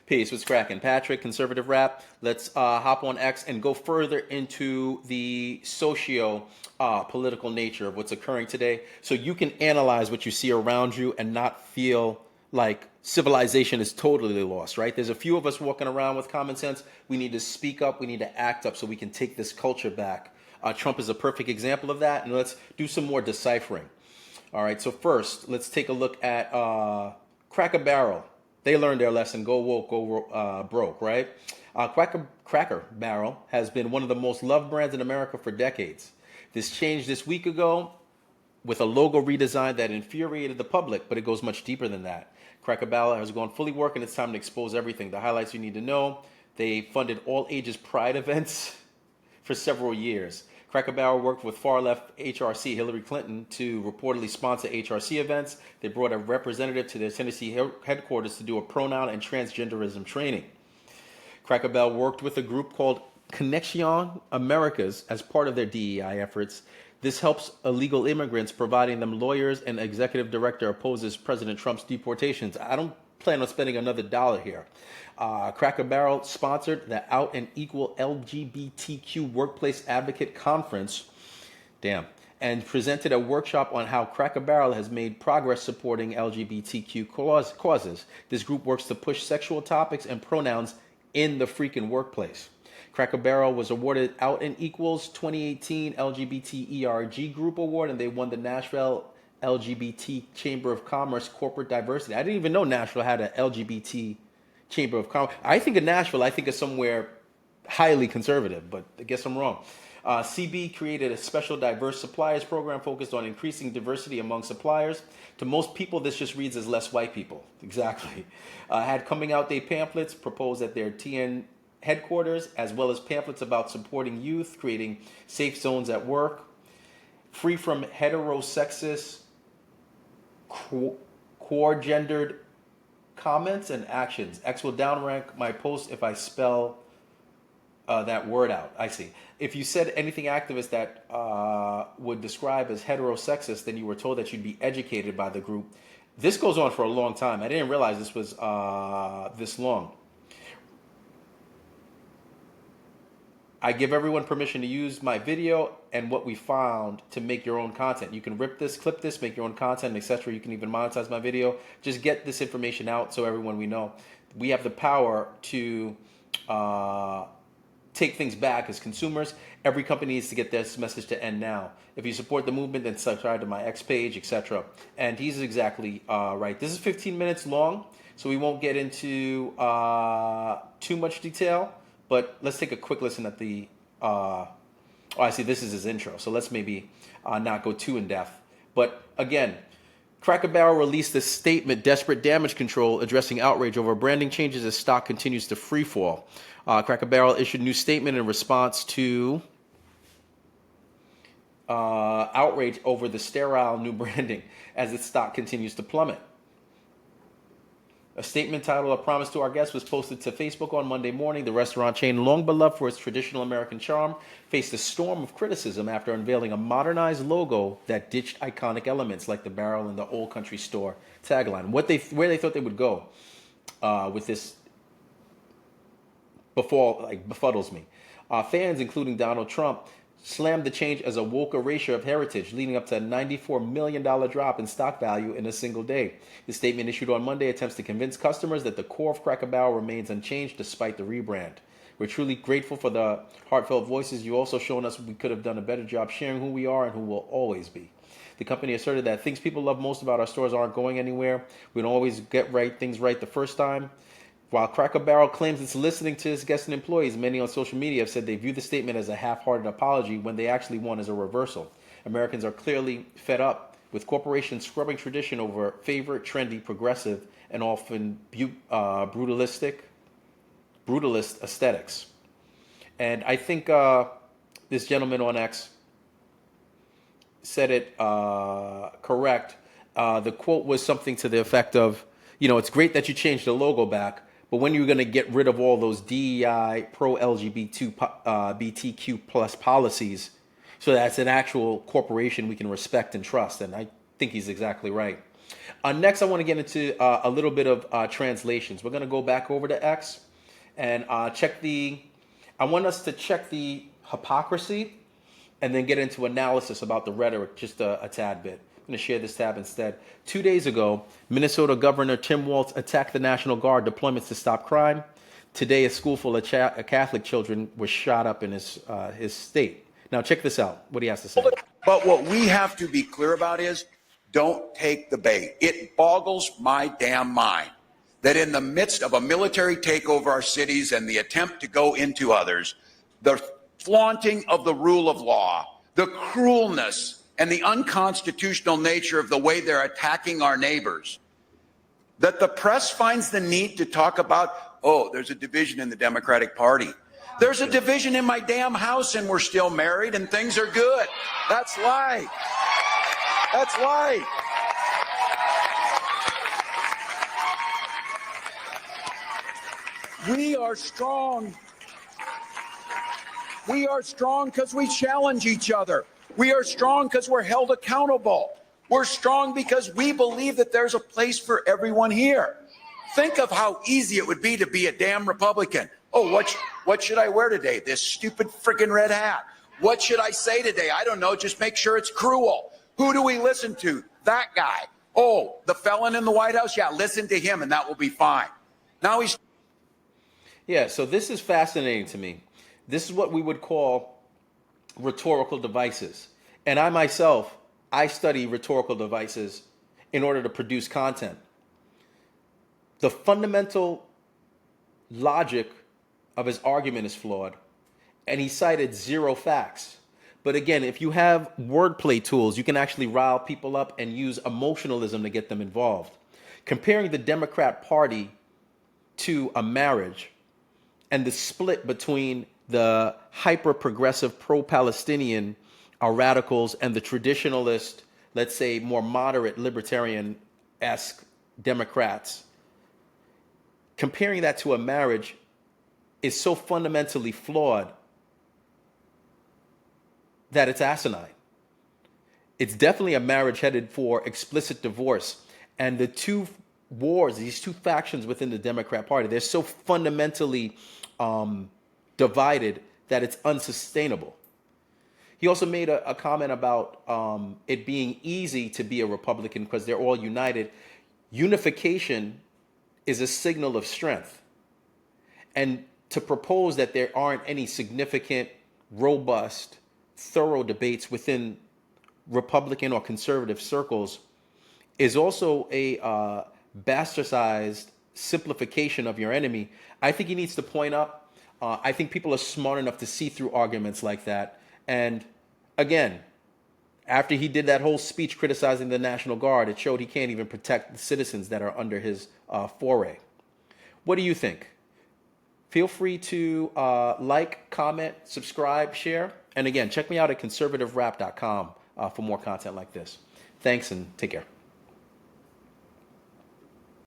Peace. What's cracking? Patrick, ConservativeRap. Let's hop on X and go further into the socio-political nature of what's occurring today so you can analyze what you see around you and not feel like civilization is totally lost, right? There's a few of us walking around with common sense. We need to speak up. We need to act up so we can take this culture back. Trump is a perfect example of that. And let's do some more deciphering. All right, so first, let's take a look at Cracker Barrel. They learned their lesson. Go woke, go broke, right? Cracker Barrel has been one of the most loved brands in America for decades. This changed this week ago with a logo redesign that infuriated the public, but it goes much deeper than that. Cracker Barrel has gone fully work, and it's time to expose everything. The highlights you need to know: they funded all ages pride events for several years. Cracker Barrel worked with far-left HRC Hillary Clinton to reportedly sponsor HRC events. They brought a representative to their Tennessee headquarters to do a pronoun and transgenderism training. Cracker Barrel worked with a group called Connection Americas as part of their DEI efforts. This helps illegal immigrants, providing them lawyers, and executive director opposes President Trump's deportations. I don't plan on spending another dollar here. Cracker Barrel sponsored the Out and Equal LGBTQ Workplace Advocate Conference, and presented a workshop on how Cracker Barrel has made progress supporting LGBTQ causes. This group works to push sexual topics and pronouns in the freaking workplace. Cracker Barrel was awarded Out and Equal's 2018 LGBT ERG Group Award, and they won the Nashville LGBT Chamber of Commerce Corporate Diversity. I didn't even know Nashville had an LGBT Chamber of Commerce. I think of Nashville, I think of somewhere highly conservative, but I guess I'm wrong. CB created a special diverse suppliers program focused on increasing diversity among suppliers. To most people, this just reads as less white people. Exactly. Had coming out day pamphlets proposed at their TN headquarters, as well as pamphlets about supporting youth, creating safe zones at work, free from heterosexist, core-gendered comments and actions. X will downrank my post if I spell that word out. I see. If you said anything activist that would describe as heterosexist, then you were told that you'd be educated by the group. This goes on for a long time. I didn't realize this was this long. I give everyone permission to use my video and what we found to make your own content. You can rip this, clip this, make your own content, etc. You can even monetize my video. Just get this information out so everyone we know. We have the power to take things back as consumers. Every company needs to get this message to end now. If you support the movement, then subscribe to my X page, etc. And he's exactly right. This is 15 minutes long, so we won't get into too much detail. But let's take a quick listen at the, I see this is his intro, so let's maybe not go too in depth. But again, Cracker Barrel released a statement, Desperate Damage Control, addressing outrage over branding changes as stock continues to freefall. Cracker Barrel issued a new statement in response to outrage over the sterile new branding as its stock continues to plummet. A statement titled "A Promise to Our Guests" was posted to Facebook on Monday morning. The restaurant chain, long beloved for its traditional American charm, faced a storm of criticism after unveiling a modernized logo that ditched iconic elements like the barrel and the Old Country Store tagline. Where they thought they would go with this befuddles me. Fans, including Donald Trump, slammed the change as a woke erasure of heritage, leading up to a $94 million drop in stock value in a single day. The statement issued on Monday attempts to convince customers that the core of Cracker Barrel remains unchanged despite the rebrand. We're truly grateful for the heartfelt voices you also shown us. We could have done a better job sharing who we are and who we'll always be. The company asserted that things people love most about our stores aren't going anywhere. We don't always get things right the first time. While Cracker Barrel claims it's listening to its guests and employees, many on social media have said they view the statement as a half-hearted apology when they actually want is a reversal. Americans are clearly fed up with corporations scrubbing tradition over favorite, trendy, progressive, and often brutalist aesthetics. And I think this gentleman on X said it correct. The quote was something to the effect of, it's great that you changed the logo back, but when you're going to get rid of all those DEI, pro-LGBTQ plus policies, so that's an actual corporation we can respect and trust. And I think he's exactly right. Next, I want to get into a little bit of translations. We're going to go back over to X and check the. I want us to check the hypocrisy and then get into analysis about the rhetoric just a tad bit. I'm going to share this tab instead. 2 days ago, Minnesota Governor Tim Walz attacked the National Guard deployments to stop crime. Today, a school full of Catholic children was shot up in his state. Now, check this out, what he has to say. But what we have to be clear about is don't take the bait. It boggles my damn mind that in the midst of a military takeover of our cities and the attempt to go into others, the flaunting of the rule of law, the cruelness and the unconstitutional nature of the way they're attacking our neighbors, that the press finds the need to talk about, oh, there's a division in the Democratic Party. There's a division in my damn house and we're still married and things are good. That's life. That's life. We are strong. We are strong because we challenge each other. We are strong because we're held accountable. We're strong because we believe that there's a place for everyone here. Think of how easy it would be to be a damn Republican. Oh, what should I wear today? This stupid freaking red hat. What should I say today? I don't know. Just make sure it's cruel. Who do we listen to? That guy. Oh, the felon in the White House? Yeah, listen to him and that will be fine. Now he's... Yeah, so this is fascinating to me. This is what we would call rhetorical devices. And I myself, I study rhetorical devices in order to produce content. The fundamental logic of his argument is flawed, and he cited zero facts. But again, if you have wordplay tools, you can actually rile people up and use emotionalism to get them involved. Comparing the Democrat Party to a marriage and the split between the hyper-progressive pro-Palestinian radicals and the traditionalist, let's say more moderate libertarian-esque Democrats, comparing that to a marriage is so fundamentally flawed that it's asinine. It's definitely a marriage headed for explicit divorce. And the two wars, these two factions within the Democrat Party, they're so fundamentally divided that it's unsustainable. He also made a comment about it being easy to be a Republican because they're all united. Unification is a signal of strength. And to propose that there aren't any significant, robust, thorough debates within Republican or conservative circles is also a bastardized simplification of your enemy. I think he needs to point up. I think people are smart enough to see through arguments like that. And again, after he did that whole speech criticizing the National Guard, it showed he can't even protect the citizens that are under his foray. What do you think? Feel free to like, comment, subscribe, share. And again, check me out at ConservativeRap.com for more content like this. Thanks and take care.